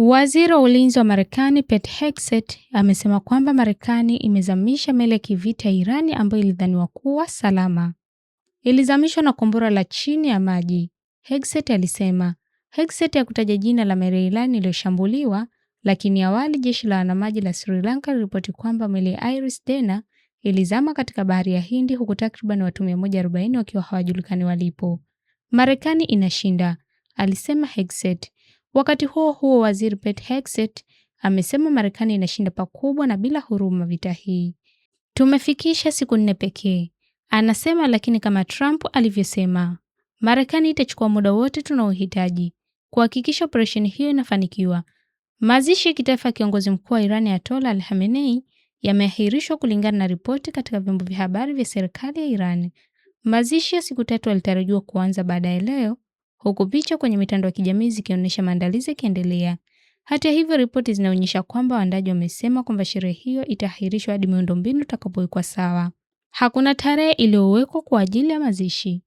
Waziri wa ulinzi wa Marekani Pete Hegseth amesema kwamba Marekani imezamisha meli ya kivita ya Irani ambayo ilidhaniwa kuwa salama. Ilizamishwa na kombora la chini ya maji, Hegseth alisema. Hegseth hakutaja jina la meli ya Irani iliyoshambuliwa, lakini awali jeshi la wanamaji la Sri Lanka liliripoti kwamba meli ya Iris Dena ilizama katika bahari ya Hindi huku takriban watu 140 wakiwa hawajulikani walipo. Marekani inashinda, alisema Hegseth. Wakati huo huo, waziri Pete Hegseth amesema Marekani inashinda pakubwa na bila huruma vita hii. Tumefikisha siku 4 pekee, anasema, lakini kama Trump alivyosema, Marekani itachukua muda wote tunaohitaji kuhakikisha operesheni hiyo inafanikiwa. Mazishi ya kitaifa ya kiongozi mkuu wa Iran Ayatollah Ali Khamenei yameahirishwa kulingana na ripoti katika vyombo vya habari vya serikali ya Iran. Mazishi ya siku 3 yalitarajiwa kuanza baadaye leo, huku picha kwenye mitandao ya kijamii zikionyesha maandalizi yakiendelea. Hata hivyo, ripoti zinaonyesha kwamba waandaji wamesema kwamba sherehe hiyo itaahirishwa hadi miundombinu itakapowekwa sawa. Hakuna tarehe iliyowekwa kwa ajili ya mazishi.